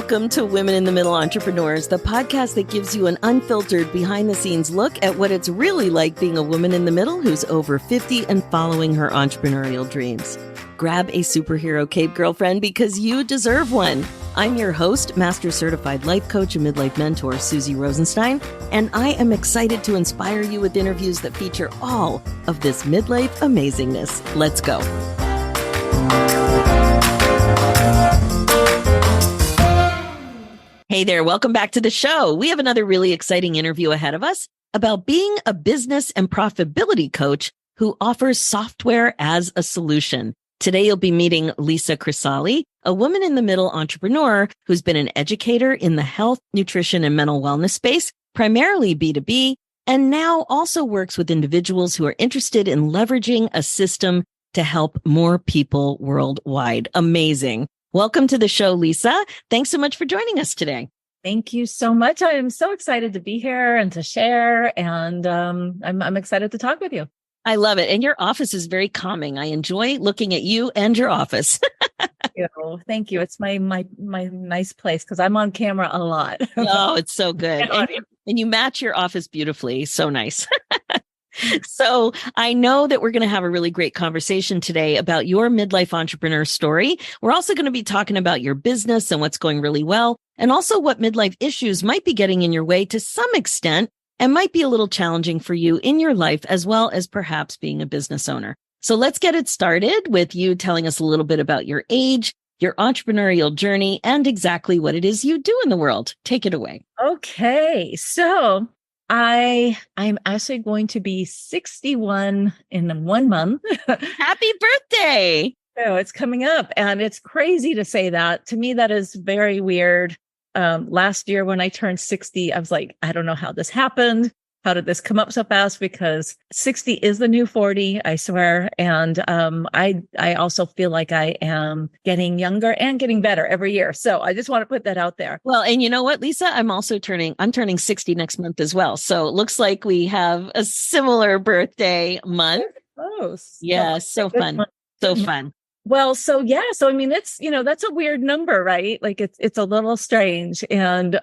Welcome to Women in the Middle Entrepreneurs, the podcast that gives you an unfiltered behind-the-scenes look at what it's really like being a woman in the middle who's over 50 and following her entrepreneurial dreams. Grab a superhero cape, girlfriend, because you deserve one. I'm your host, Master Certified Life Coach and Midlife Mentor, Suzy Rosenstein, and I am excited to inspire you with interviews that feature all of this midlife amazingness. Let's go. Hey there, welcome back to the show. We have another really exciting interview ahead of us about being a business and profitability coach who offers software as a solution. Today, you'll be meeting Lisza Crisalle, a woman in the middle entrepreneur who's been an educator in the health, nutrition, and mental wellness space, primarily B2B, and now also works with individuals who are interested in leveraging a system to help more people worldwide. Amazing. Welcome to the show, Lisza. Thanks so much for joining us today. Thank you so much. I am so excited to be here and to share, and I'm excited to talk with you. I love it. And your office is very calming. I enjoy looking at you and your office. Thank you. It's my nice place because I'm on camera a lot. Oh, it's so good. And you match your office beautifully. So nice. So I know that we're going to have a really great conversation today about your midlife entrepreneur story. We're also going to be talking about your business and what's going really well, and also what midlife issues might be getting in your way to some extent and might be a little challenging for you in your life, as well as perhaps being a business owner. So let's get it started with you telling us a little bit about your age, your entrepreneurial journey, and exactly what it is you do in the world. Take it away. Okay. So I'm actually going to be 61 in 1 month. Happy birthday. Oh, it's coming up, and it's crazy to say that. To me, that is very weird. Last year when I turned 60, I was like, I don't know how this happened. How did this come up so fast? Because 60 is the new 40, I swear. And I also feel like I am getting younger and getting better every year. So I just want to put that out there. Well, and you know what, Lisza? I'm turning 60 next month as well. So it looks like we have a similar birthday month. Close. Yeah, so fun. So fun. Well, so I mean, it's, that's a weird number, right? Like it's a little strange and,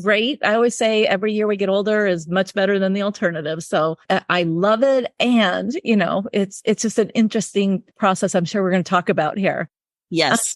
great. I always say every year we get older is much better than the alternative. So I love it. And, it's just an interesting process I'm sure we're going to talk about here. Yes.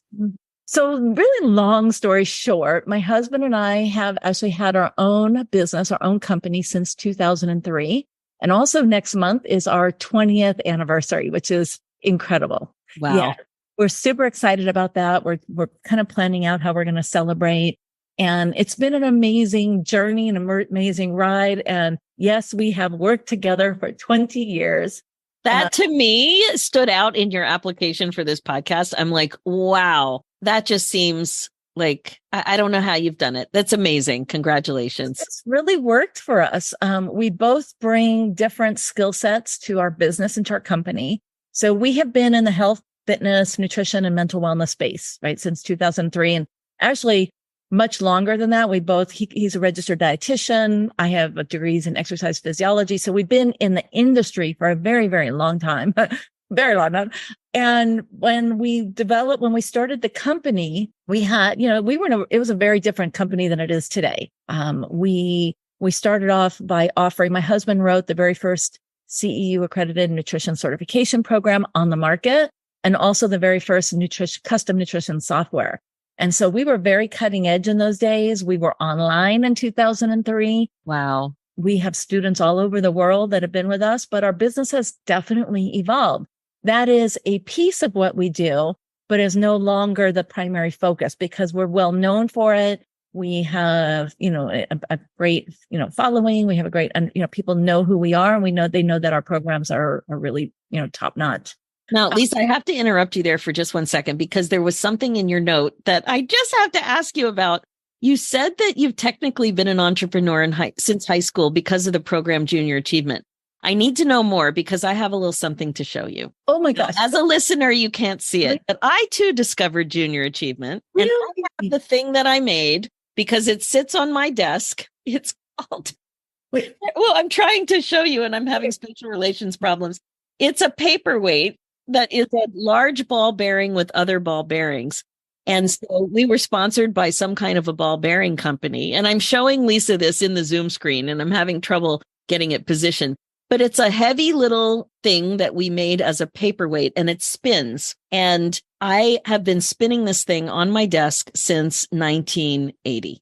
So really long story short, my husband and I have actually had our own business, our own company since 2003. And also next month is our 20th anniversary, which is incredible. Wow. Yeah, we're super excited about that. We're kind of planning out how we're going to celebrate. And it's been an amazing journey, an amazing ride. And yes, we have worked together for 20 years. That to me stood out in your application for this podcast. I'm like, wow, that just seems like, I don't know how you've done it. That's amazing. Congratulations. It's really worked for us. We both bring different skill sets to our business and to our company. So we have been in the health, fitness, nutrition, and mental wellness space, right, since 2003. And actually much longer than that. He's a registered dietitian. I have degrees in exercise physiology. So we've been in the industry for a very, very long time, very long time. And when we started the company, we had, it was a very different company than it is today. We started off by offering, my husband wrote the very first CEU accredited nutrition certification program on the market, and also the very first custom nutrition software. And so we were very cutting edge in those days. We were online in 2003. Wow. We have students all over the world that have been with us, but our business has definitely evolved. That is a piece of what we do, but is no longer the primary focus because we're well known for it. We have, a great, following. We have a great, people know who we are, and they know that our programs are really, top notch. Now, Lisza, I have to interrupt you there for just 1 second because there was something in your note that I just have to ask you about. You said that you've technically been an entrepreneur since high school because of the program Junior Achievement. I need to know more because I have a little something to show you. Oh my gosh. As a listener, you can't see it, but I too discovered Junior Achievement. Really? And I have the thing that I made because it sits on my desk. It's called, well, I'm trying to show you and I'm having spatial relations problems. It's a paperweight that is a large ball bearing with other ball bearings. And so we were sponsored by some kind of a ball bearing company. And I'm showing Lisa this in the Zoom screen, and I'm having trouble getting it positioned. But it's a heavy little thing that we made as a paperweight, and it spins. And I have been spinning this thing on my desk since 1980.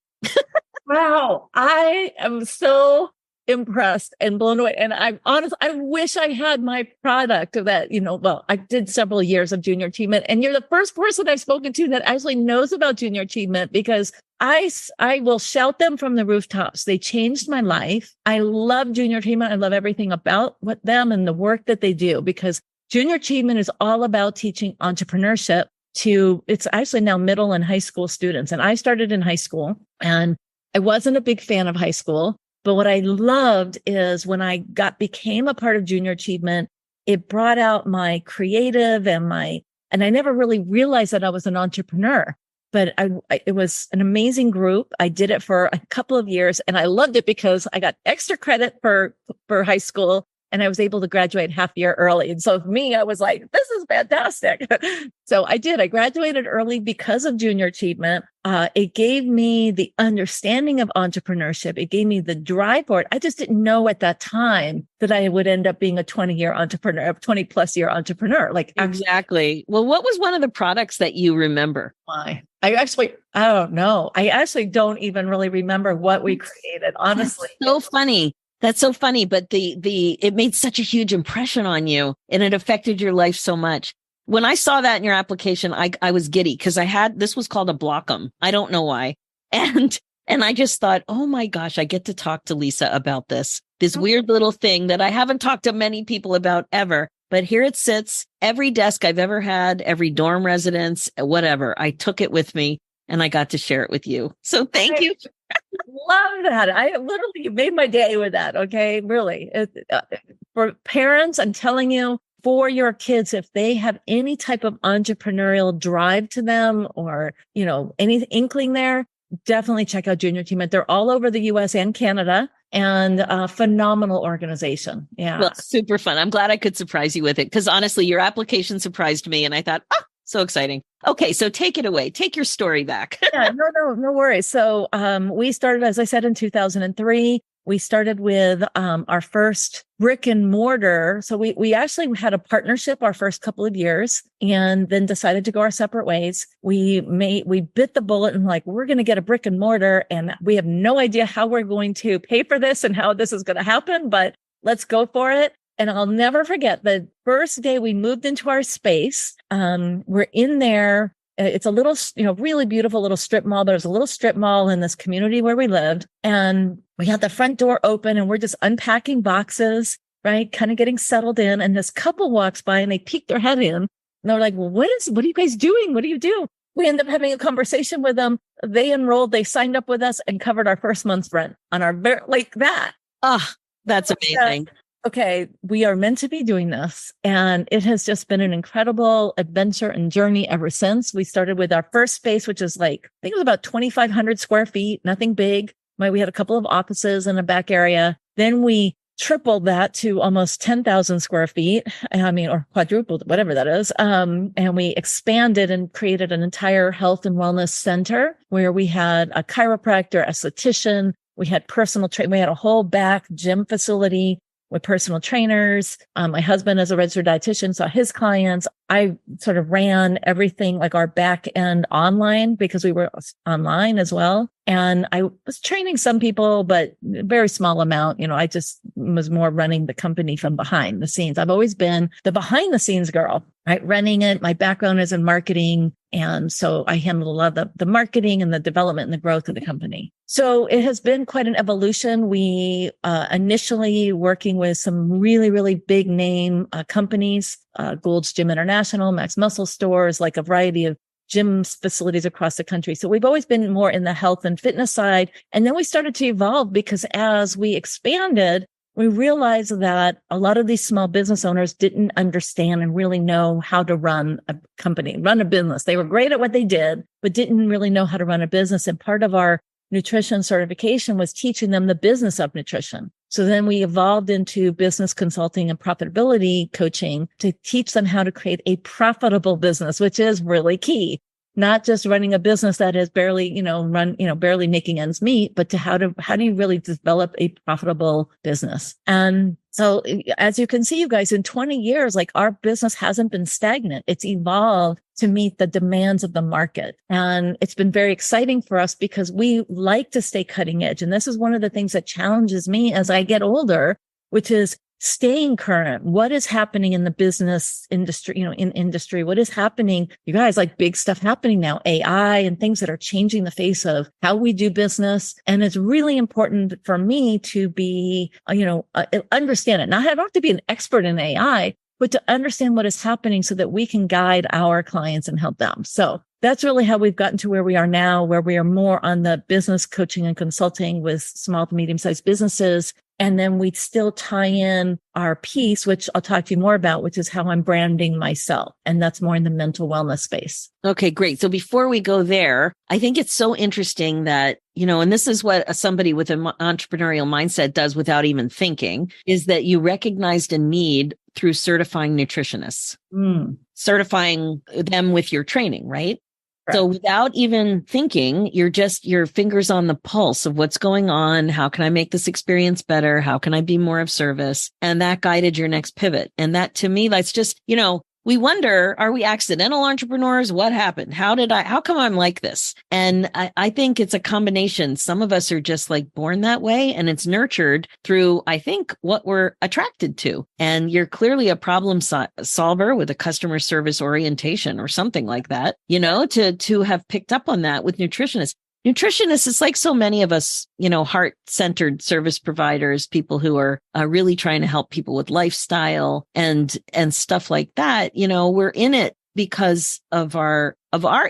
Wow. I am so impressed and blown away. And I'm honest, I wish I had my product of that, well, I did several years of junior achievement, and you're the first person I've spoken to that actually knows about junior achievement, because I will shout them from the rooftops. They changed my life. I love junior achievement. I love everything about them and the work that they do, because junior achievement is all about teaching entrepreneurship it's actually now middle and high school students. And I started in high school, and I wasn't a big fan of high school. But what I loved is when I became a part of junior achievement, it brought out my creative and I never really realized that I was an entrepreneur, but it was an amazing group. I did it for a couple of years, and I loved it because I got extra credit for high school, and I was able to graduate half a year early. And so for me, I was like, this is fantastic. So I graduated early because of junior achievement. It gave me the understanding of entrepreneurship. It gave me the drive for it. I just didn't know at that time that I would end up being a 20 plus year entrepreneur. Like, exactly. Well, what was one of the products that you remember? I don't know. I actually don't even really remember what we created, honestly. That's so funny. That's so funny. But it made such a huge impression on you, and it affected your life so much. When I saw that in your application, I was giddy, because this was called a Blockum. I don't know why. And I just thought, oh my gosh, I get to talk to Lisa about this weird little thing that I haven't talked to many people about ever. But here it sits, every desk I've ever had, every dorm residence, whatever. I took it with me, and I got to share it with you. So thank you. Love that. You made my day with that. Okay. Really. For parents, I'm telling you, for your kids, if they have any type of entrepreneurial drive to them, or, any inkling there, definitely check out Junior Achievement. They're all over the US and Canada, and a phenomenal organization. Yeah. Well, super fun. I'm glad I could surprise you with it, because honestly, your application surprised me, and I thought, so exciting. Okay, so take it away. Take your story back. Yeah, no worries. So we started, as I said, in 2003. We started with our first brick and mortar. So we actually had a partnership our first couple of years, and then decided to go our separate ways. We bit the bullet and we're going to get a brick and mortar, and we have no idea how we're going to pay for this and how this is going to happen, but let's go for it. And I'll never forget the first day we moved into our space. We're in there. It's a little, really beautiful little strip mall. There's a little strip mall in this community where we lived. And we had the front door open, and we're just unpacking boxes, right? Kind of getting settled in. And this couple walks by, and they peek their head in. And they're like, well, what are you guys doing? What do you do? We end up having a conversation with them. They enrolled, they signed up with us, and covered our first month's rent on our like that. That's amazing. Okay, we are meant to be doing this. And it has just been an incredible adventure and journey ever since. We started with our first space, which is I think it was about 2,500 square feet, nothing big. We had a couple of offices in a back area. Then we tripled that to almost 10,000 square feet. Or quadrupled, whatever that is. And we expanded and created an entire health and wellness center where we had a chiropractor, esthetician. We had personal training. We had a whole back gym facility with personal trainers. My husband is a registered dietitian, saw his clients. I sort of ran everything, like our back end online, because we were online as well. And I was training some people, but very small amount. I just was more running the company from behind the scenes. I've always been the behind the scenes girl, right? Running it. My background is in marketing. And so I handled a lot of the marketing and the development and the growth of the company. So it has been quite an evolution. We initially working with some really, really big name companies, Gold's Gym International, Max Muscle Stores, like a variety of gym facilities across the country. So we've always been more in the health and fitness side. And then we started to evolve, because as we expanded, we realized that a lot of these small business owners didn't understand and really know how to run a company, run a business. They were great at what they did, but didn't really know how to run a business. And part of our nutrition certification was teaching them the business of nutrition. So then we evolved into business consulting and profitability coaching to teach them how to create a profitable business, which is really key. not just running a business that is barely, barely making ends meet, but to how do you really develop a profitable business? And so as you can see, you guys, in 20 years, like our business hasn't been stagnant. It's evolved to meet the demands of the market. And it's been very exciting for us because we like to stay cutting edge. And this is one of the things that challenges me as I get older, which is staying current. What is happening in the business industry, in industry? What is happening? You guys, like big stuff happening now, AI and things that are changing the face of how we do business. And it's really important for me to be, understand it. Now, I don't have to be an expert in AI, but to understand what is happening so that we can guide our clients and help them. So that's really how we've gotten to where we are now, where we are more on the business coaching and consulting with small to medium-sized businesses. And then we still tie in our piece, which I'll talk to you more about, which is how I'm branding myself. And that's more in the mental wellness space. Okay, great. So before we go there, I think it's so interesting that, and this is what somebody with an entrepreneurial mindset does without even thinking, is that you recognized a need through certifying nutritionists, certifying them with your training, right? So without even thinking, your fingers on the pulse of what's going on. How can I make this experience better? How can I be more of service? And that guided your next pivot. And that to me, that's just, we wonder, are we accidental entrepreneurs? What happened? How come I'm like this? And I think it's a combination. Some of us are just like born that way, and it's nurtured through, I think, what we're attracted to. And you're clearly a problem solver with a customer service orientation or something like that, to have picked up on that with nutritionists. Nutritionists, it's like so many of us, heart-centered service providers, people who are really trying to help people with lifestyle and stuff like that. We're in it because of our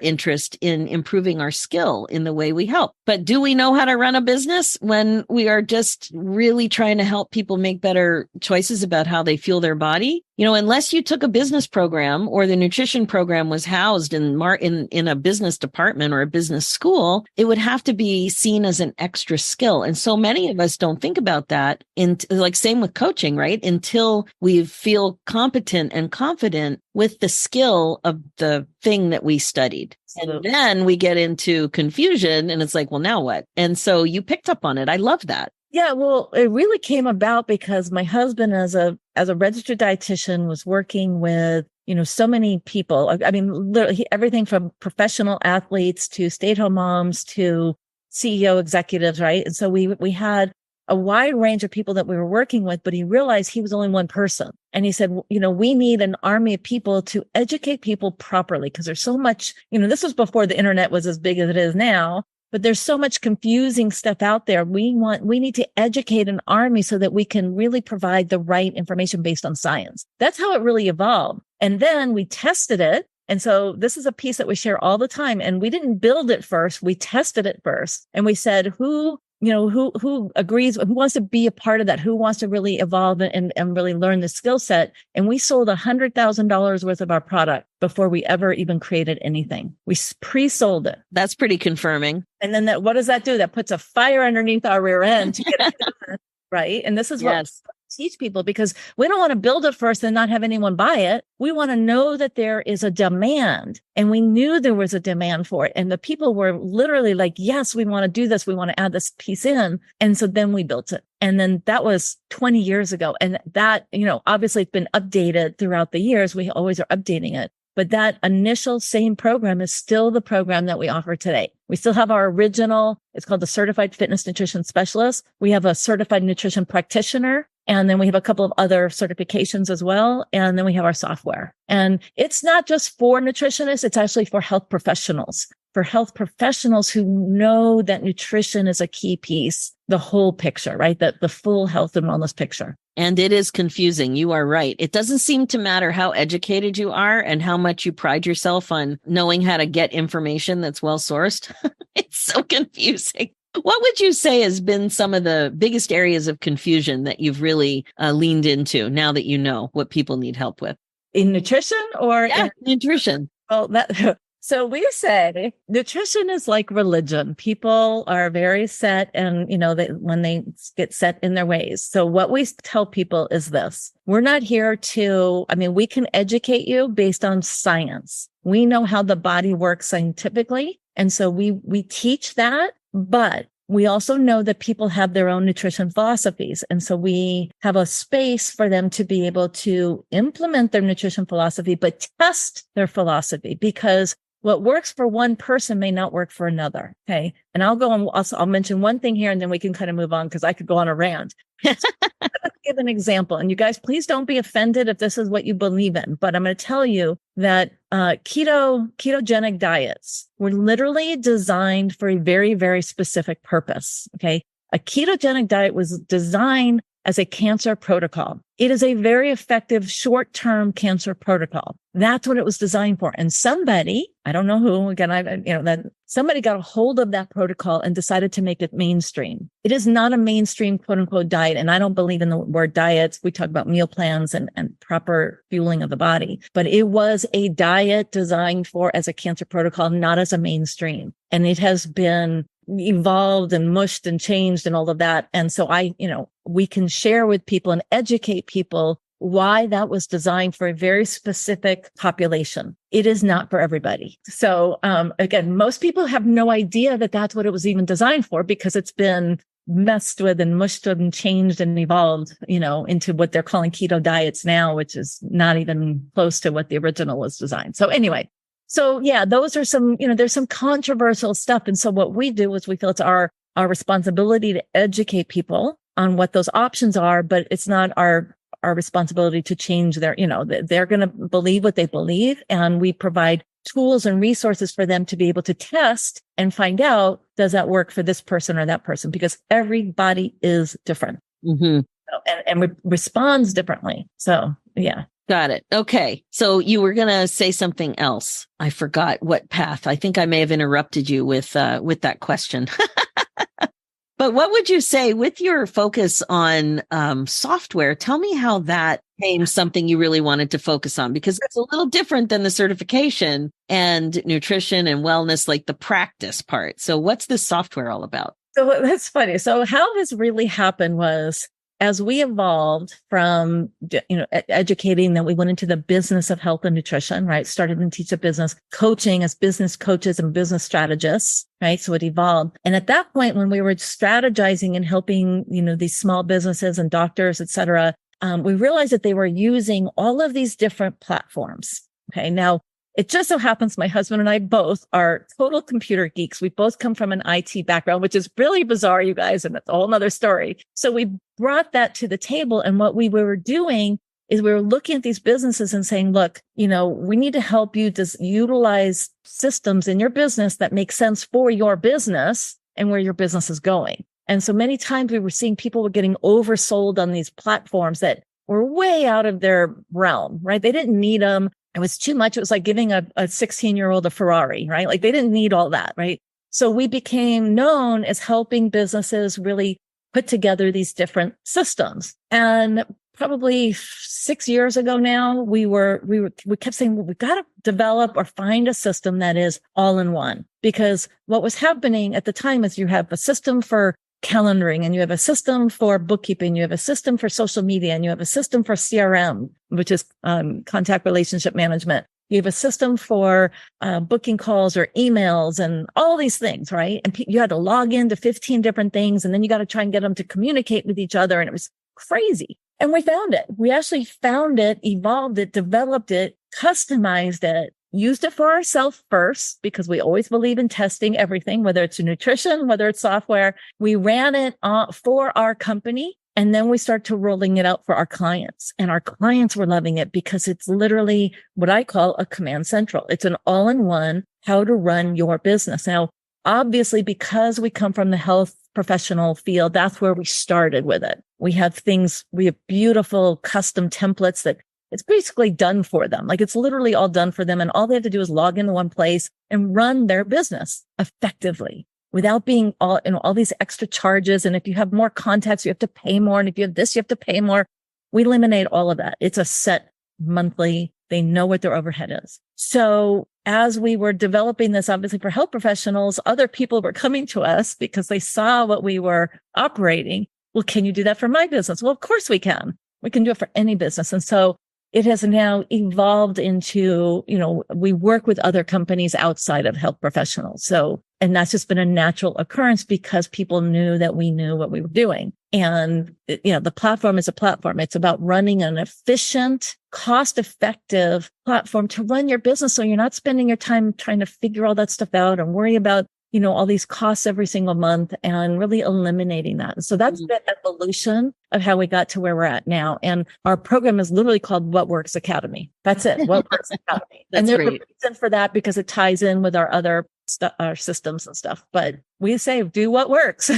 interest in improving our skill in the way we help. But do we know how to run a business when we are just really trying to help people make better choices about how they fuel their body? Unless you took a business program or the nutrition program was housed in a business department or a business school, it would have to be seen as an extra skill. And so many of us don't think about that same with coaching, right? Until we feel competent and confident with the skill of the thing that we studied. And then we get into confusion and it's like, well, now what? And so you picked up on it. I love that. Yeah, well, it really came about because my husband, as a registered dietitian, was working with, so many people. I mean, literally everything from professional athletes to stay-at-home moms to CEO executives, right? And so we had a wide range of people that we were working with, but he realized he was only one person. And he said, we need an army of people to educate people properly because there's so much, this was before the internet was as big as it is now. But there's so much confusing stuff out there. We need to educate an army so that we can really provide the right information based on science. That's how it really evolved. And then we tested it. And so this is a piece that we share all the time. And we didn't build it first. We tested it first. And we said, who agrees, who wants to be a part of that? Who wants to really evolve and really learn the skill set? And we sold $100,000 worth of our product before we ever even created anything. We pre-sold it. That's pretty confirming. And then what does that do? That puts a fire underneath our rear end to get it done, right? And this is what teach people, because we don't want to build it first and not have anyone buy it. We want to know that there is a demand, and we knew there was a demand for it. And the people were literally like, yes, we want to do this. We want to add this piece in. And so then we built it. And then that was 20 years ago. And that, obviously it's been updated throughout the years. We always are updating it. But that initial same program is still the program that we offer today. We still have our original, it's called the Certified Fitness Nutrition Specialist. We have a Certified Nutrition Practitioner. And then we have a couple of other certifications as well. And then we have our software. And it's not just for nutritionists, it's actually for health professionals. For health professionals who know that nutrition is a key piece, the whole picture, right? The full health and wellness picture. And it is confusing. You are right. It doesn't seem to matter how educated you are and how much you pride yourself on knowing how to get information that's well sourced. It's so confusing. What would you say has been some of the biggest areas of confusion that you've really leaned into now that you know what people need help with? In nutrition or? Yeah, nutrition. Well, So we say nutrition is like religion. People are very set and, when they get set in their ways. So what we tell people is this: we're not here we can educate you based on science. We know how the body works scientifically. And so we teach that, but we also know that people have their own nutrition philosophies. And so we have a space for them to be able to implement their nutrition philosophy, but test their philosophy, because what works for one person may not work for another. Okay. And I'll mention one thing here and then we can kind of move on, because I could go on a rant. Let's give an example. And you guys, please don't be offended if this is what you believe in, but I'm going to tell you that ketogenic diets were literally designed for a very, very specific purpose. Okay. A ketogenic diet was designed as a cancer protocol. It is a very effective short-term cancer protocol. That's what it was designed for. And somebody, I don't know who, again, somebody got a hold of that protocol and decided to make it mainstream. It is not a mainstream quote unquote diet. And I don't believe in the word diets. We talk about meal plans and proper fueling of the body, but it was a diet designed as a cancer protocol, not as a mainstream. And it has been evolved and mushed and changed and all of that. And so we can share with people and educate people why that was designed for a very specific population. It is not for everybody. So, again, most people have no idea that that's what it was even designed for, because it's been messed with and mushed and changed and evolved, into what they're calling keto diets now, which is not even close to what the original was designed. So anyway, those are some, there's some controversial stuff. And so what we do is we feel it's our responsibility to educate people on what those options are, but it's not our responsibility to change they're going to believe what they believe. And we provide tools and resources for them to be able to test and find out, does that work for this person or that person? Because everybody is different. Mm-hmm. And responds differently. So, yeah. Got it. Okay. So you were going to say something else. I forgot what path. I think I may have interrupted you with that question. But what would you say with your focus on software? Tell me how that became something you really wanted to focus on, because it's a little different than the certification and nutrition and wellness, like the practice part. So what's this software all about? So that's funny. So how this really happened was, as we evolved from, educating, then we went into the business of health and nutrition, right? Started to teach a business, coaching as business coaches and business strategists, right? So it evolved. And at that point, when we were strategizing and helping, these small businesses and doctors, et cetera, we realized that they were using all of these different platforms. Okay. Now, it just so happens my husband and I both are total computer geeks. We both come from an IT background, which is really bizarre, you guys, and that's a whole nother story. So we brought that to the table. And what we were doing is we were looking at these businesses and saying, look, we need to help you utilize systems in your business that make sense for your business and where your business is going. And so many times we were seeing people were getting oversold on these platforms that were way out of their realm, right? They didn't need them. It was too much. It was like giving a 16-year-old a Ferrari, right? Like they didn't need all that, right? So we became known as helping businesses really put together these different systems. And probably 6 years ago now, we kept saying, well, we've got to develop or find a system that is all in one. Because what was happening at the time is you have a system for calendaring, and you have a system for bookkeeping, you have a system for social media, and you have a system for CRM, which is contact relationship management. You have a system for booking calls or emails and all these things, right? And you had to log into 15 different things, and then you got to try and get them to communicate with each other. And it was crazy. And we found it. We actually found it, evolved it, developed it, customized it, used it for ourselves first, because we always believe in testing everything, whether it's nutrition, whether it's software. We ran it for our company, and then we start to rolling it out for our clients. And our clients were loving it because it's literally what I call a command central. It's an all-in-one how to run your business. Now, obviously, because we come from the health professional field, that's where we started with it. We have beautiful custom templates that it's basically done for them. Like it's literally all done for them. And all they have to do is log into one place and run their business effectively without being all these extra charges. And if you have more contacts, you have to pay more. And if you have this, you have to pay more. We eliminate all of that. It's a set monthly. They know what their overhead is. So as we were developing this, obviously for health professionals, other people were coming to us because they saw what we were operating. Well, can you do that for my business? Well, of course we can. We can do it for any business. And so it has now evolved into, we work with other companies outside of health professionals. So, and that's just been a natural occurrence because people knew that we knew what we were doing. And, the platform is a platform. It's about running an efficient, cost-effective platform to run your business. So you're not spending your time trying to figure all that stuff out and worry about all these costs every single month, and really eliminating that. And so that's the evolution of how we got to where we're at now. And our program is literally called What Works Academy. That's it. What Works Academy. That's and there's great. a reason for that because it ties in with our other our systems and stuff. But we say, do what works,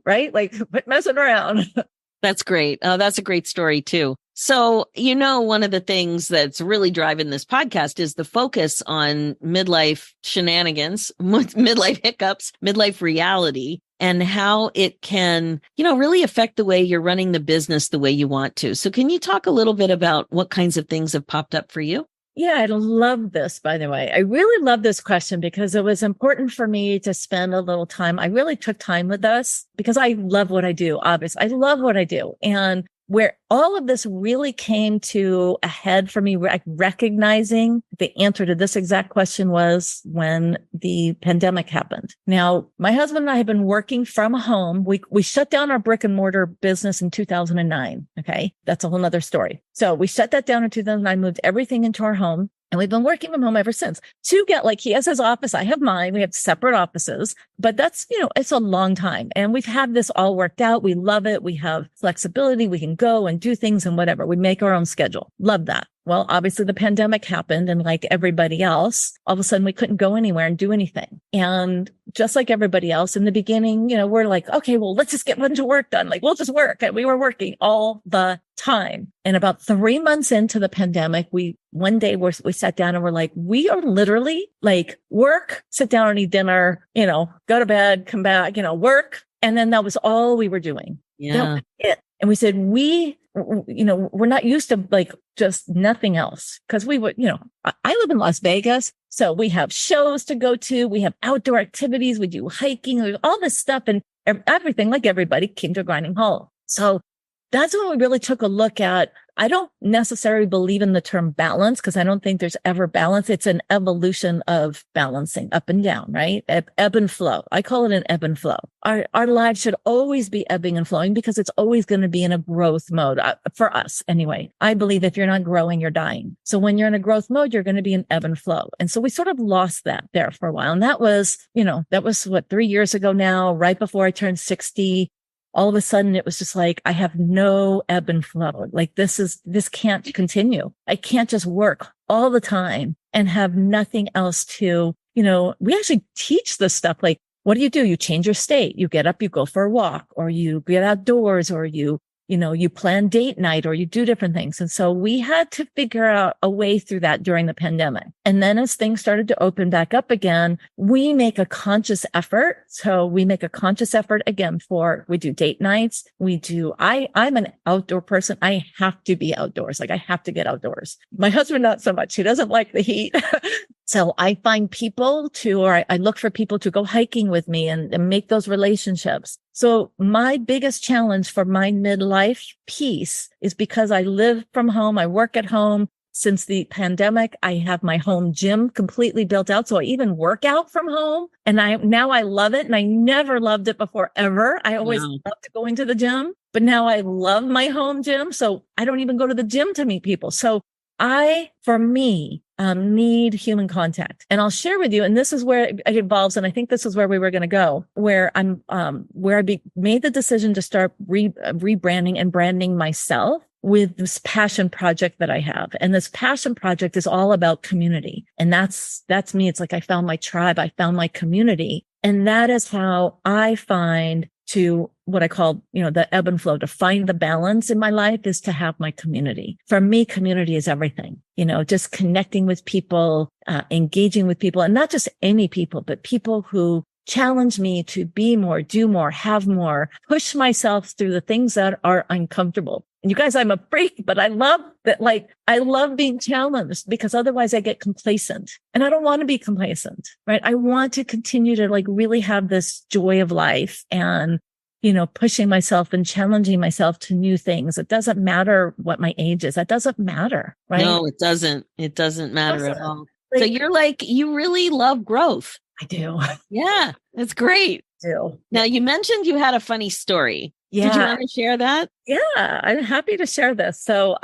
right? Like quit messing around. That's great. That's a great story too. So, one of the things that's really driving this podcast is the focus on midlife shenanigans, midlife hiccups, midlife reality, and how it can, really affect the way you're running the business the way you want to. So can you talk a little bit about what kinds of things have popped up for you? Yeah, I love this, by the way. I really love this question because it was important for me to spend a little time. I really took time with us because I love what I do. Obviously, I love what I do. And where all of this really came to a head for me, recognizing the answer to this exact question was when the pandemic happened. Now, my husband and I have been working from home. We shut down our brick and mortar business in 2009. Okay. That's a whole nother story. So we shut that down in 2009, moved everything into our home. And we've been working from home ever since to get he has his office. I have mine. We have separate offices, but that's, it's a long time. And we've had this all worked out. We love it. We have flexibility. We can go and do things and whatever. We make our own schedule. Love that. Well, obviously the pandemic happened, and like everybody else, all of a sudden we couldn't go anywhere and do anything. And just like everybody else in the beginning, we're like, okay, well, let's just get a bunch of work done. We'll just work. And we were working all the time. And about 3 months into the pandemic, one day we sat down and we're like, we are literally work, sit down and eat dinner, go to bed, come back, work. And then that was all we were doing. Yeah. That was it. And we said, we're not used to just nothing else. Cause we would, I live in Las Vegas. So we have shows to go to. We have outdoor activities. We do hiking, all this stuff, and everything, like everybody, came to a grinding halt. So that's when we really took a look at, I don't necessarily believe in the term balance because I don't think there's ever balance. It's an evolution of balancing up and down, right? Ebb and flow. I call it an ebb and flow. Our lives should always be ebbing and flowing because it's always going to be in a growth mode for us anyway. I believe if you're not growing, you're dying. So when you're in a growth mode, you're going to be in ebb and flow. And so we sort of lost that there for a while. And that was what, 3 years ago now, right before I turned 60. All of a sudden it was just I have no ebb and flow. This can't continue. I can't just work all the time and have nothing else to, we actually teach this stuff. What do? You change your state. You get up, you go for a walk, or you get outdoors, or you plan date night, or you do different things. And so we had to figure out a way through that during the pandemic. And then as things started to open back up again, we make a conscious effort. So we make a conscious effort again we do date nights. I'm an outdoor person. I have to be outdoors. I have to get outdoors. My husband, not so much. He doesn't like the heat. So I find people I look for people to go hiking with me and make those relationships. So my biggest challenge for my midlife piece is because I live from home. I work at home. Since the pandemic, I have my home gym completely built out. So I even work out from home, and now I love it. And I never loved it before ever. I always loved going to the gym, but now I love my home gym. So I don't even go to the gym to meet people. So for me, need human contact. And I'll share with you, and this is where it evolves. And I think this is where we were going to go, where made the decision to start rebranding and branding myself with this passion project that I have. And this passion project is all about community. And that's me. It's I found my tribe. I found my community. And that is how I find to what I call, the ebb and flow, to find the balance in my life is to have my community. For me, community is everything, just connecting with people, engaging with people, and not just any people, but people who challenge me to be more, do more, have more, push myself through the things that are uncomfortable. And you guys, I'm a freak, but I love that. Like, I love being challenged because otherwise I get complacent, and I don't want to be complacent, right? I want to continue to like really have this joy of life and, pushing myself and challenging myself to new things. It doesn't matter what my age is. That doesn't matter, right? No, it doesn't. It doesn't matter at all. So you're like, you really love growth. I do. Yeah, it's great. I do. Now, you mentioned you had a funny story. Yeah. Did you want to share that? Yeah, I'm happy to share this. So,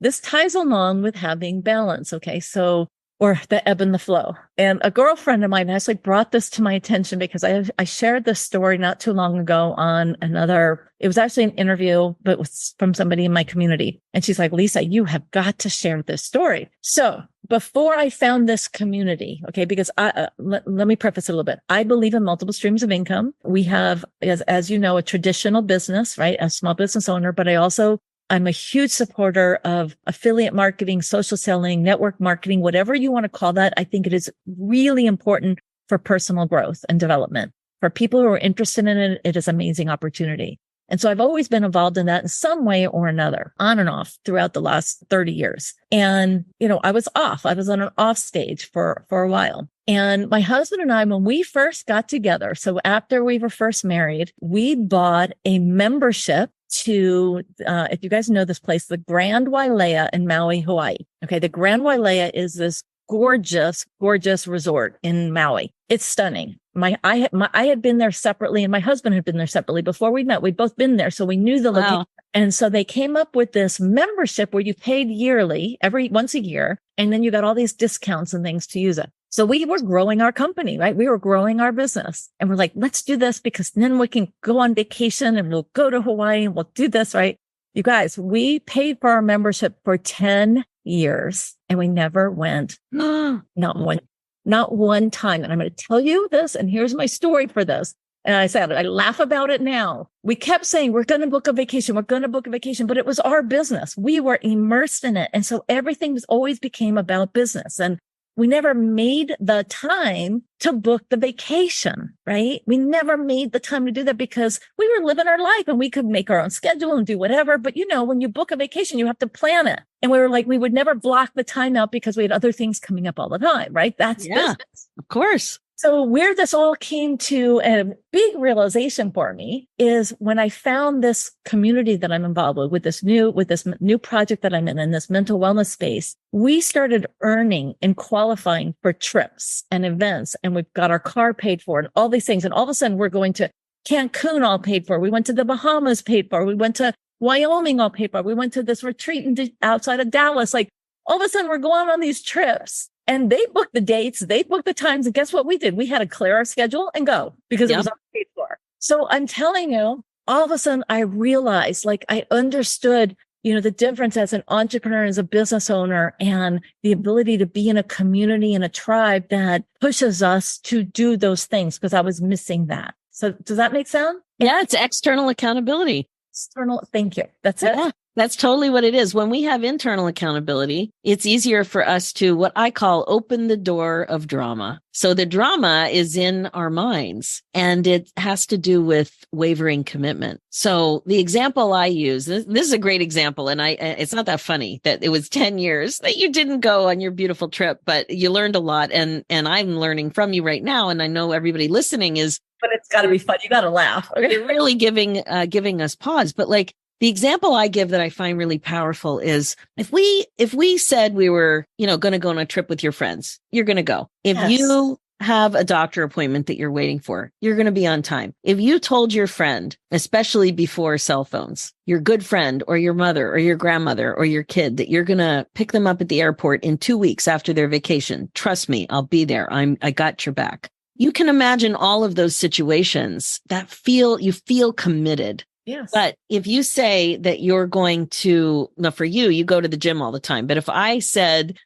this ties along with having balance. Okay. So, or the ebb and the flow. And a girlfriend of mine actually brought this to my attention because I shared this story not too long ago on it was actually an interview, but it was from somebody in my community. And she's like, Lisza, you have got to share this story. So before I found this community, okay, because let me preface it a little bit. I believe in multiple streams of income. We have, as you know, a traditional business, right? A small business owner, but I'm a huge supporter of affiliate marketing, social selling, network marketing, whatever you want to call that. I think it is really important for personal growth and development. For people who are interested in it, it is an amazing opportunity. And so I've always been involved in that in some way or another, on and off throughout the last 30 years. And, I was on an off stage for a while. And my husband and I, when we first got together, so after we were first married, we bought a membership to, if you guys know this place, the Grand Wailea in Maui, Hawaii. Okay. The Grand Wailea is this gorgeous, gorgeous resort in Maui. It's stunning. I had been there separately and my husband had been there separately before we met. We'd both been there. So we knew the location. And so they came up with this membership where you paid yearly, once a year, and then you got all these discounts and things to use it. So we were growing our company, right? We were growing our business and we're like, let's do this because then we can go on vacation and we'll go to Hawaii and we'll do this, right? You guys, we paid for our membership for 10 years and we never went, not one time. And I'm going to tell you this. And here's my story for this. And I said, I laugh about it now. We kept saying, we're going to book a vacation. We're going to book a vacation, but it was our business. We were immersed in it. And so everything always became about business. And we never made the time to book the vacation, right? We never made the time to do that because we were living our life and we could make our own schedule and do whatever. But when you book a vacation, you have to plan it. And we were like, we would never block the time out because we had other things coming up all the time, right? That's business. Of course. So where this all came to a big realization for me is when I found this community that I'm involved with this new project that I'm in this mental wellness space, we started earning and qualifying for trips and events. And we've got our car paid for and all these things. And all of a sudden we're going to Cancun all paid for. We went to the Bahamas paid for. We went to Wyoming all paid for. We went to this retreat outside of Dallas. Like all of a sudden we're going on these trips. And they booked the dates, they booked the times. And guess what we did? We had to clear our schedule and go because it was all paid for. So I'm telling you, all of a sudden I realized, like I understood, the difference as an entrepreneur, as a business owner, and the ability to be in a community and a tribe that pushes us to do those things because I was missing that. So does that make sense? Yeah, it's external accountability. Thank you. That's it. Yeah. That's totally what it is. When we have internal accountability, it's easier for us to what I call open the door of drama. So the drama is in our minds and it has to do with wavering commitment. So the example I use, this is a great example. And it's not that funny that it was 10 years that you didn't go on your beautiful trip, but you learned a lot. And I'm learning from you right now. And I know everybody listening is, but it's got to be fun. You got to laugh. Okay. You're really giving us pause. But like, the example I give that I find really powerful is if we said we were, going to go on a trip with your friends, you're going to go. If you have a doctor appointment that you're waiting for, you're going to be on time. If you told your friend, especially before cell phones, your good friend or your mother or your grandmother or your kid that you're going to pick them up at the airport in 2 weeks after their vacation, trust me, I'll be there. I got your back. You can imagine all of those situations that you feel committed. Yes. But if you say that you're going to, no, for you go to the gym all the time. But if I said,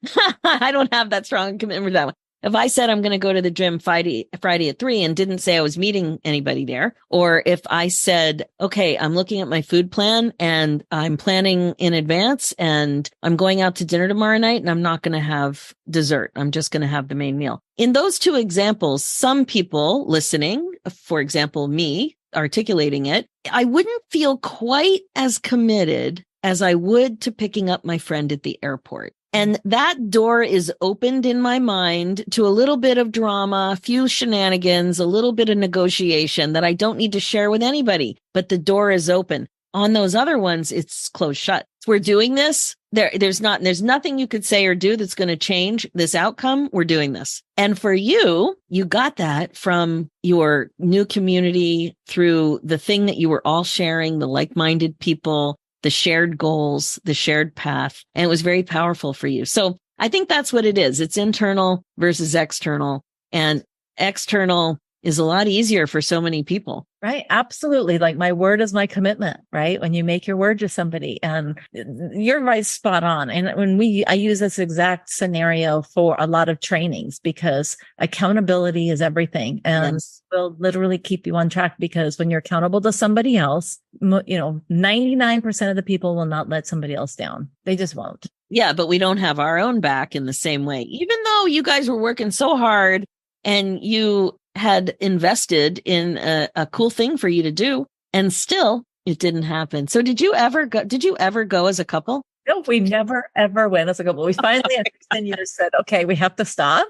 I don't have that strong commitment for that one. If I said I'm going to go to the gym Friday at 3 and didn't say I was meeting anybody there, or if I said, okay, I'm looking at my food plan and I'm planning in advance and I'm going out to dinner tomorrow night and I'm not going to have dessert. I'm just going to have the main meal. In those two examples, some people listening, for example, me articulating it, I wouldn't feel quite as committed as I would to picking up my friend at the airport. And that door is opened in my mind to a little bit of drama, a few shenanigans, a little bit of negotiation that I don't need to share with anybody, but the door is open. On those other ones, it's closed shut. We're doing this. There's nothing you could say or do that's going to change this outcome. We're doing this. And for you, you got that from your new community through the thing that you were all sharing, the like-minded people, the shared goals, the shared path. And it was very powerful for you. So I think that's what it is. It's internal versus external, and external is a lot easier for so many people. Right. Absolutely. Like my word is my commitment, right? When you make your word to somebody, and you're right, spot on. And I use this exact scenario for a lot of trainings, because accountability is everything, and will literally keep you on track, because when you're accountable to somebody else, 99% of the people will not let somebody else down. They just won't. Yeah. But we don't have our own back in the same way, even though you guys were working so hard and you had invested in a cool thing for you to do, and still it didn't happen. So did you ever go as a couple? No, we never, ever went as a couple. We finally understand, you just said, okay, we have to stop.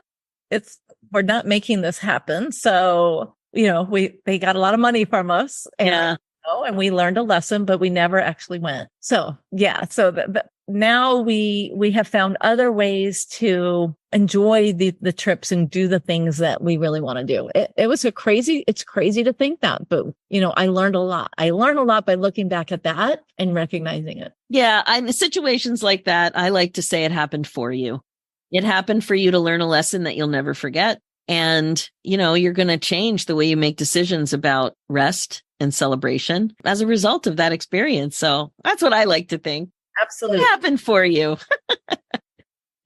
We're not making this happen. So, they got a lot of money from us, and we learned a lesson, but we never actually went. So yeah. So now we have found other ways to enjoy the trips and do the things that we really want to do. It's crazy to think that, but I learned a lot. I learned a lot by looking back at that and recognizing it. Yeah. In situations like that, I like to say it happened for you. It happened for you to learn a lesson that you'll never forget. And, you're going to change the way you make decisions about rest and celebration as a result of that experience. So that's what I like to think. Absolutely. It happened for you.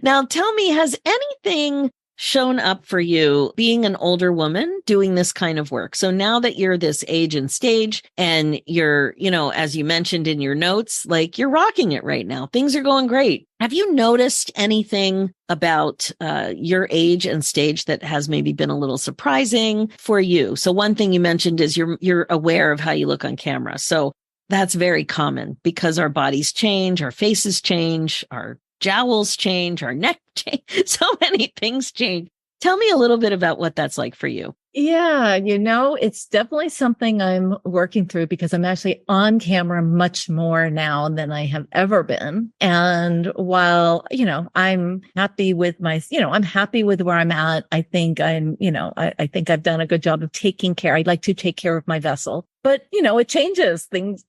Now, tell me, has anything shown up for you being an older woman doing this kind of work? So now that you're this age and stage, and you're, as you mentioned in your notes, like you're rocking it right now. Things are going great. Have you noticed anything about your age and stage that has maybe been a little surprising for you? So one thing you mentioned is you're aware of how you look on camera. So that's very common, because our bodies change, our faces change, our jowls change, our neck change. So many things change. Tell me a little bit about what that's like for you. Yeah, it's definitely something I'm working through, because I'm actually on camera much more now than I have ever been. And while, I'm happy with I'm happy with where I'm at. I think I think I've done a good job of taking care. I'd like to take care of my vessel, but it changes things,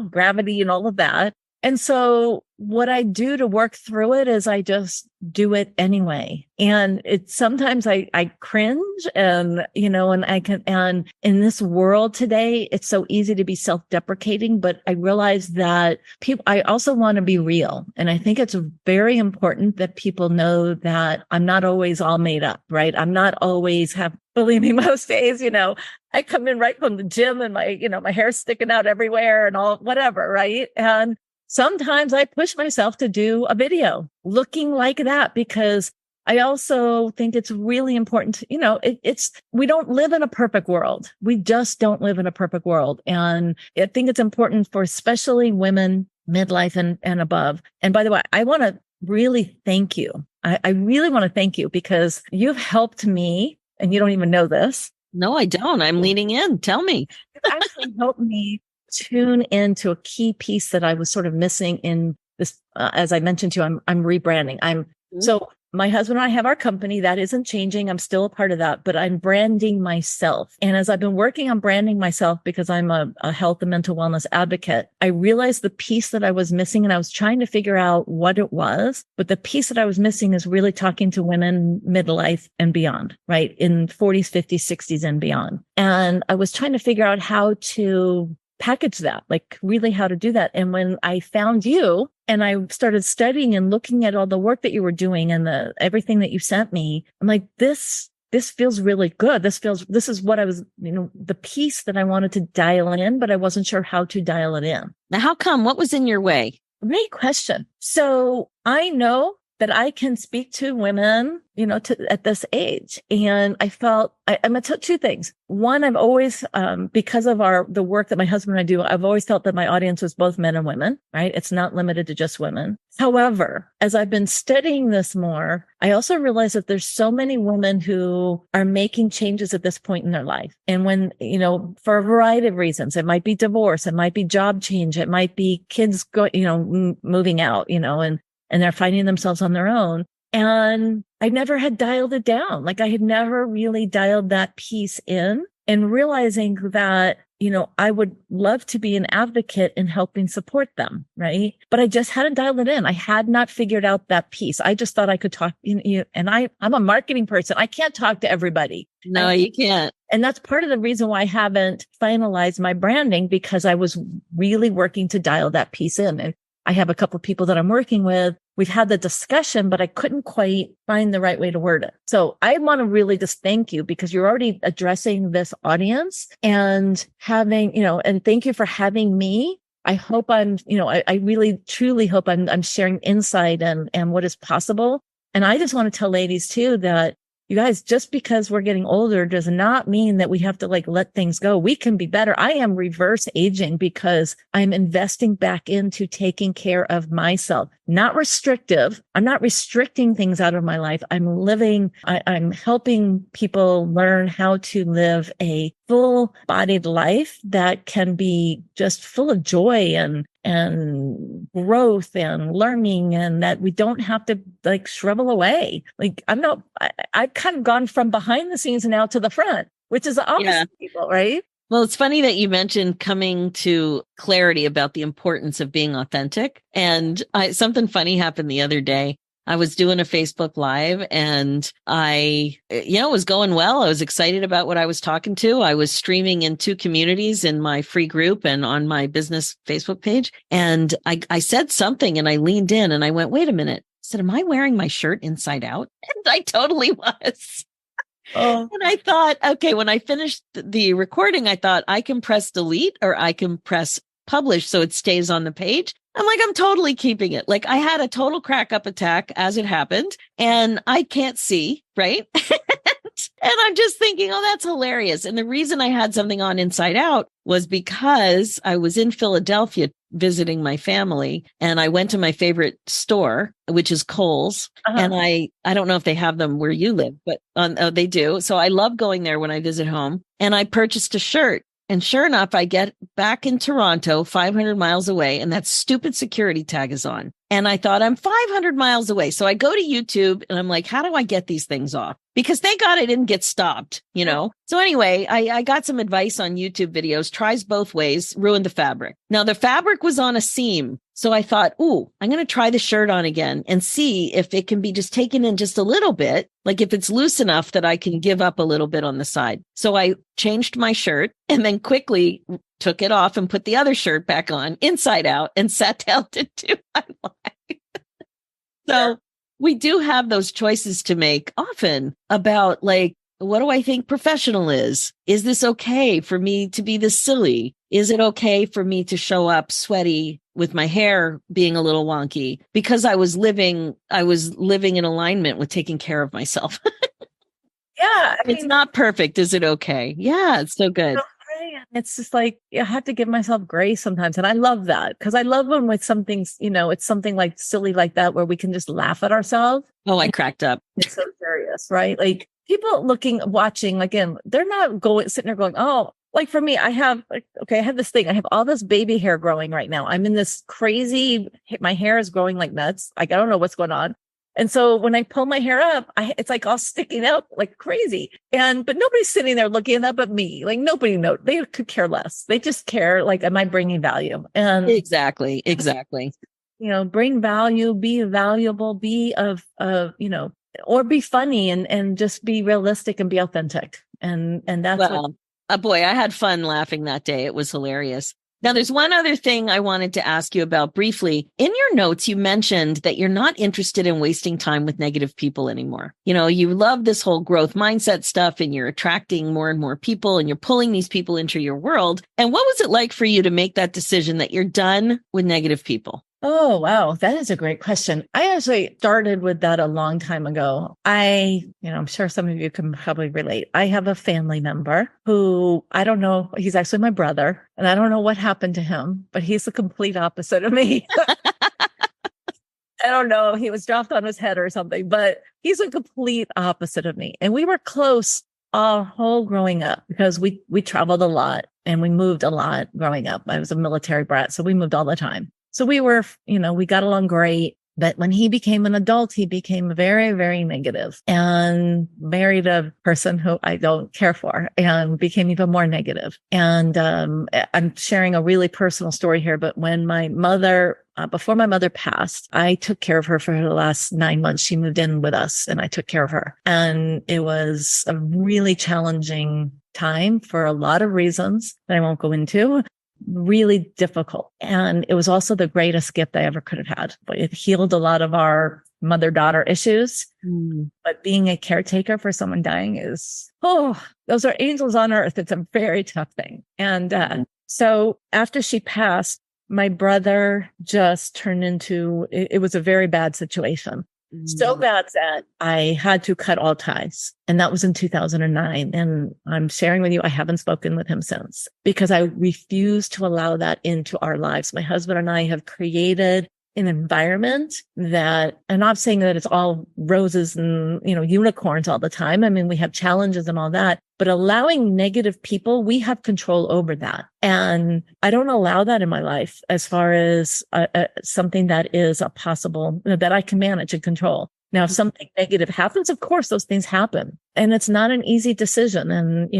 gravity and all of that. And so what I do to work through it is I just do it anyway. And sometimes I cringe, and and in this world today, it's so easy to be self-deprecating, but I realize that I also want to be real. And I think it's very important that people know that I'm not always all made up, right? I'm not always believe me, most days, I come in right from the gym and my hair's sticking out everywhere and all, whatever, right? And sometimes I push myself to do a video looking like that, because I also think it's really important. We don't live in a perfect world. We just don't live in a perfect world. And I think it's important for especially women, midlife and above. And by the way, I want to really thank you. I really want to thank you, because you've helped me, and you don't even know this. No, I don't. I'm leaning in. Tell me. You've actually helped me tune into a key piece that I was sort of missing in this. As I mentioned to you, I'm rebranding. So my husband and I have our company that isn't changing. I'm still a part of that, but I'm branding myself. And as I've been working on branding myself, because I'm a health and mental wellness advocate, I realized the piece that I was missing, and I was trying to figure out what it was. But the piece that I was missing is really talking to women midlife and beyond, right? In 40s, 50s, 60s and beyond. And I was trying to figure out how to package that, like really how to do that. And when I found you and I started studying and looking at all the work that you were doing and everything that you sent me, I'm like, this feels really good. This is what I was, the piece that I wanted to dial in, but I wasn't sure how to dial it in. Now, how come? What was in your way? Great question. So I know that I can speak to women, at this age. And I felt I'm going to tell two things. One, I've always, because of the work that my husband and I do, I've always felt that my audience was both men and women, right? It's not limited to just women. However, as I've been studying this more, I also realized that there's so many women who are making changes at this point in their life. And when, for a variety of reasons, it might be divorce, it might be job change, it might be kids moving out, and they're finding themselves on their own. And I never had dialed it down. Like I had never really dialed that piece in, and realizing that, I would love to be an advocate in helping support them. Right. But I just hadn't dialed it in. I had not figured out that piece. I just thought I could talk, and I'm a marketing person. I can't talk to everybody. No, you can't. And that's part of the reason why I haven't finalized my branding, because I was really working to dial that piece in. And I have a couple of people that I'm working with. We've had the discussion, but I couldn't quite find the right way to word it. So I want to really just thank you, because you're already addressing this audience and having, and thank you for having me. I hope I really truly hope I'm sharing insight and what is possible. And I just want to tell ladies too that, you guys, just because we're getting older does not mean that we have to let things go. We can be better. I am reverse aging because I'm investing back into taking care of myself, not restrictive. I'm not restricting things out of my life. I'm helping people learn how to live a full-bodied life that can be just full of joy and growth and learning, and that we don't have to shrivel away. I've kind of gone from behind the scenes now to the front, which is the opposite of people, right? Well, it's funny that you mentioned coming to clarity about the importance of being authentic. And something funny happened the other day. I was doing a Facebook Live and it was going well. I was excited about what I was talking to. I was streaming in 2 communities in my free group and on my business Facebook page. And I said something and I leaned in and I went, wait a minute. I said, am I wearing my shirt inside out? And I totally was. Oh. And I thought, okay, when I finished the recording, I thought I can press delete or I can press publish so it stays on the page. I'm totally keeping it. I had a total crack up attack as it happened and I can't see, right? And I'm just thinking, oh, that's hilarious. And the reason I had something on inside out was because I was in Philadelphia visiting my family and I went to my favorite store, which is Kohl's. Uh-huh. And I don't know if they have them where you live, but they do. So I love going there when I visit home, and I purchased a shirt. And sure enough, I get back in Toronto, 500 miles away, and that stupid security tag is on. And I thought, I'm 500 miles away. So I go to YouTube and I'm like, how do I get these things off? Because thank God I didn't get stopped, So anyway, I got some advice on YouTube videos, tries both ways, ruined the fabric. Now the fabric was on a seam. So I thought, ooh, I'm going to try the shirt on again and see if it can be just taken in just a little bit. If it's loose enough that I can give up a little bit on the side. So I changed my shirt and then quickly took it off and put the other shirt back on inside out and sat down to do my life. So we do have those choices to make often about what do I think professional is? Is this okay for me to be this silly? Is it okay for me to show up sweaty with my hair being a little wonky because I was living in alignment with taking care of myself? Yeah. It's not perfect. Is it okay? Yeah, it's so good. It's just I have to give myself grace sometimes. And I love that because I love when with something, it's something silly like that where we can just laugh at ourselves. Oh, I cracked up. It's so serious, right? People watching, again, they're not sitting there going, oh, for me, I have this thing. I have all this baby hair growing right now. I'm in this crazy, my hair is growing like nuts. I don't know what's going on. And so when I pull my hair up, it's all sticking out like crazy. But nobody's sitting there looking at that but me. Nobody knows. They could care less. They just care, am I bringing value? And exactly. Bring value, be valuable, be or be funny and just be realistic and be authentic. And that's boy, I had fun laughing that day. It was hilarious. Now, there's one other thing I wanted to ask you about briefly. In your notes, you mentioned that you're not interested in wasting time with negative people anymore. You love this whole growth mindset stuff and you're attracting more and more people and you're pulling these people into your world. And what was it like for you to make that decision that you're done with negative people? Oh, wow. That is a great question. I actually started with that a long time ago. I'm sure some of you can probably relate. I have a family member who I don't know. He's actually my brother, and I don't know what happened to him, but he's the complete opposite of me. I don't know. He was dropped on his head or something, but he's a complete opposite of me. And we were close our whole growing up because we traveled a lot and we moved a lot growing up. I was a military brat, so we moved all the time. So we were, we got along great. But when he became an adult, he became very, very negative and married a person who I don't care for and became even more negative. And I'm sharing a really personal story here, but when my mother, before my mother passed, I took care of her for the last 9 months. She moved in with us and I took care of her. And it was a really challenging time for a lot of reasons that I won't go into. Really difficult. And it was also the greatest gift I ever could have had. But it healed a lot of our mother-daughter issues. But being a caretaker for someone dying those are angels on earth. It's a very tough thing. And so after she passed, my brother just turned into, it was a very bad situation. So bad that I had to cut all ties. And that was in 2009. And I'm sharing with you, I haven't spoken with him since because I refuse to allow that into our lives. My husband and I have created an environment that, and I'm not saying that it's all roses and, unicorns all the time. I mean, we have challenges and all that, but allowing negative people, we have control over that. And I don't allow that in my life as far as something that is a possible, that I can manage and control. Now, if something negative happens, of course, those things happen. And it's not an easy decision. And,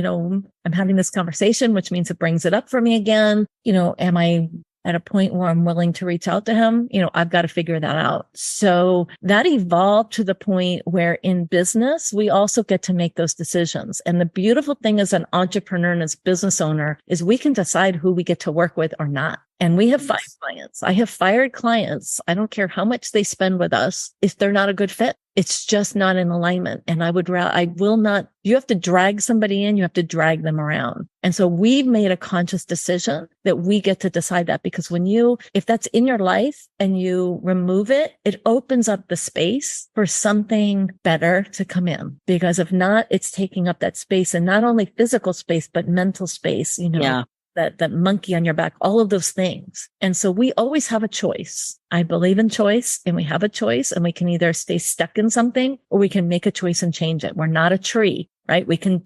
I'm having this conversation, which means it brings it up for me again. Am I at a point where I'm willing to reach out to him? I've got to figure that out. So that evolved to the point where in business, we also get to make those decisions. And the beautiful thing as an entrepreneur and as business owner is we can decide who we get to work with or not. And we have fired clients. I have fired clients. I don't care how much they spend with us. If they're not a good fit, it's just not in alignment. And I will not, you have to drag somebody in, you have to drag them around. And so we've made a conscious decision that we get to decide that because if that's in your life and you remove it, it opens up the space for something better to come in. Because if not, it's taking up that space and not only physical space, but mental space, Yeah. that monkey on your back, all of those things. And so we always have a choice. I believe in choice and we have a choice and we can either stay stuck in something or we can make a choice and change it. We're not a tree, right? We can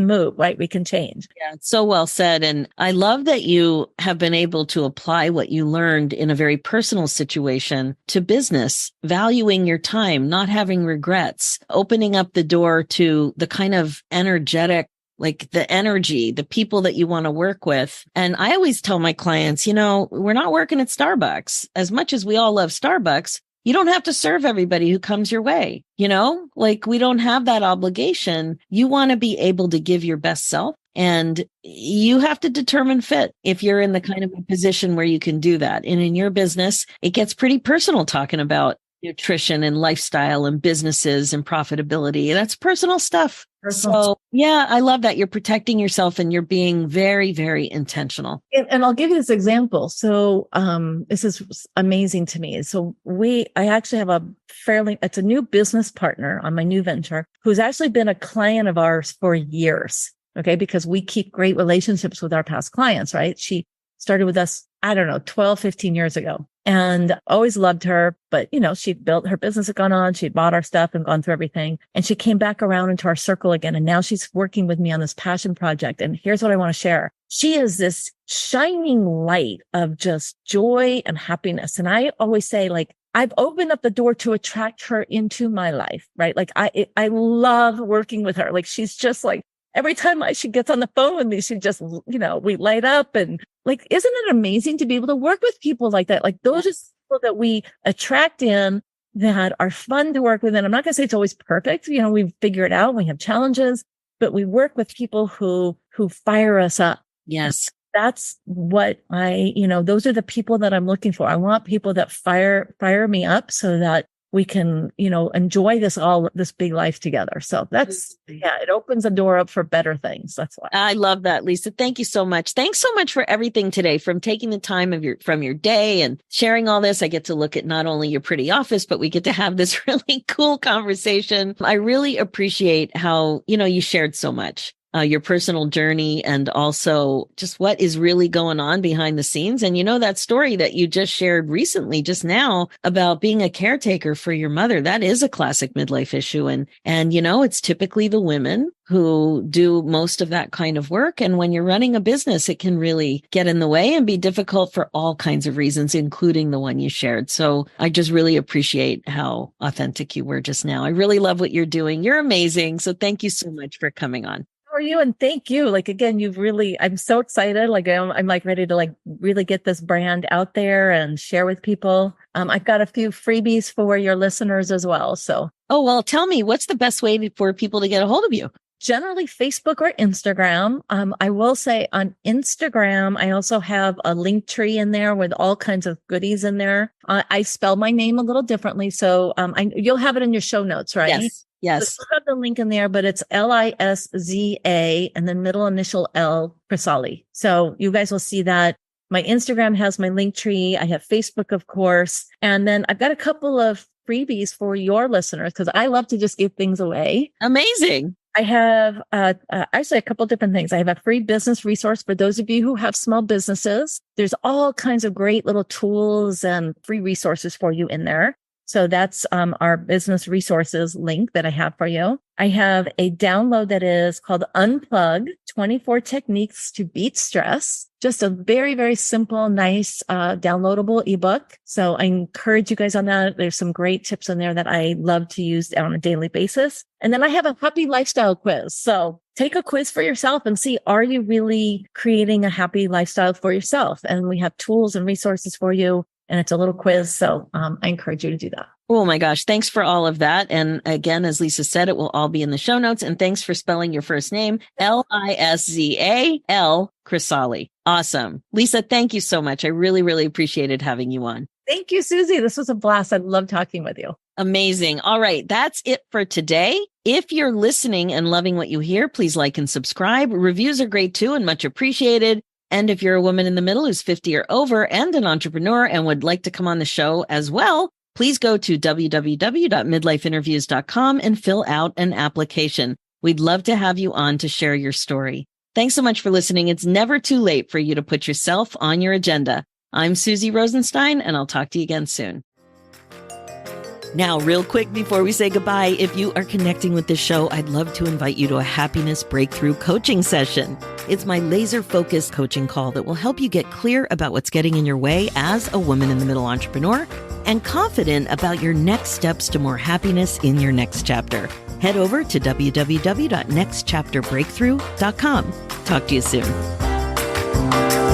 move, right? We can change. Yeah, it's so well said. And I love that you have been able to apply what you learned in a very personal situation to business, valuing your time, not having regrets, opening up the door to the kind of energetic, like the energy, the people that you want to work with. And I always tell my clients, we're not working at Starbucks. As much as we all love Starbucks, you don't have to serve everybody who comes your way. We don't have that obligation. You want to be able to give your best self and you have to determine fit if you're in the kind of a position where you can do that. And in your business, it gets pretty personal talking about nutrition and lifestyle and businesses and profitability. That's personal stuff. So yeah, I love that you're protecting yourself and you're being very, very intentional. And I'll give you this example. So, this is amazing to me. So I actually have it's a new business partner on my new venture who's actually been a client of ours for years. Okay. Because we keep great relationships with our past clients, right? She started with us, 12, 15 years ago. And always loved her. But, she'd built her business, had gone on, she'd bought our stuff and gone through everything. And she came back around into our circle again. And now she's working with me on this passion project. And here's what I want to share. She is this shining light of just joy and happiness. And I always say, I've opened up the door to attract her into my life, right? I love working with her. She's just every time she gets on the phone with me, she just, we light up and isn't it amazing to be able to work with people like that? Those are people that we attract in that are fun to work with. And I'm not going to say it's always perfect. We figure it out. We have challenges, but we work with people who fire us up. Yes. That's what those are the people that I'm looking for. I want people that fire me up so that we can, enjoy this big life together. So it opens the door up for better things. That's why. I love that, Lisa. Thank you so much. Thanks so much for everything today, from taking the time from your day and sharing all this. I get to look at not only your pretty office, but we get to have this really cool conversation. I really appreciate how, you shared so much. Your personal journey and also just what is really going on behind the scenes. And that story that you just shared recently, just now, about being a caretaker for your mother, that is a classic midlife issue. And it's typically the women who do most of that kind of work. And when you're running a business, it can really get in the way and be difficult for all kinds of reasons, including the one you shared. So I just really appreciate how authentic you were just now. I really love what you're doing. You're amazing. So thank you so much for coming on. For you, and thank you. Again, I'm so excited. I'm ready to really get this brand out there and share with people. I've got a few freebies for your listeners as well. So, tell me, what's the best way for people to get a hold of you? Generally Facebook or Instagram. I will say on Instagram, I also have a link tree in there with all kinds of goodies in there. I spell my name a little differently. So, you'll have it in your show notes, right? Yes. So I have the link in there, but it's Lisza and then middle initial L Crisalle. So you guys will see that. My Instagram has my link tree. I have Facebook, of course. And then I've got a couple of freebies for your listeners because I love to just give things away. Amazing. I have actually a couple different things. I have a free business resource for those of you who have small businesses. There's all kinds of great little tools and free resources for you in there. So that's our business resources link that I have for you. I have a download that is called Unplug, 24 Techniques to Beat Stress. Just a very, very simple, nice, downloadable ebook. So I encourage you guys on that. There's some great tips in there that I love to use on a daily basis. And then I have a happy lifestyle quiz. So take a quiz for yourself and see, are you really creating a happy lifestyle for yourself? And we have tools and resources for you. And it's a little quiz. So I encourage you to do that. Oh my gosh. Thanks for all of that. And again, as Lisa said, it will all be in the show notes. And thanks for spelling your first name, Lisza Crisalle. Awesome. Lisa, thank you so much. I really, really appreciated having you on. Thank you, Suzy. This was a blast. I love talking with you. Amazing. All right. That's it for today. If you're listening and loving what you hear, please like and subscribe. Reviews are great too and much appreciated. And if you're a woman in the middle who's 50 or over and an entrepreneur and would like to come on the show as well, please go to www.midlifeinterviews.com and fill out an application. We'd love to have you on to share your story. Thanks so much for listening. It's never too late for you to put yourself on your agenda. I'm Suzy Rosenstein, and I'll talk to you again soon. Now, real quick before we say goodbye, if you are connecting with this show, I'd love to invite you to a happiness breakthrough coaching session. It's my laser-focused coaching call that will help you get clear about what's getting in your way as a woman in the middle entrepreneur and confident about your next steps to more happiness in your next chapter. Head over to www.nextchapterbreakthrough.com. Talk to you soon.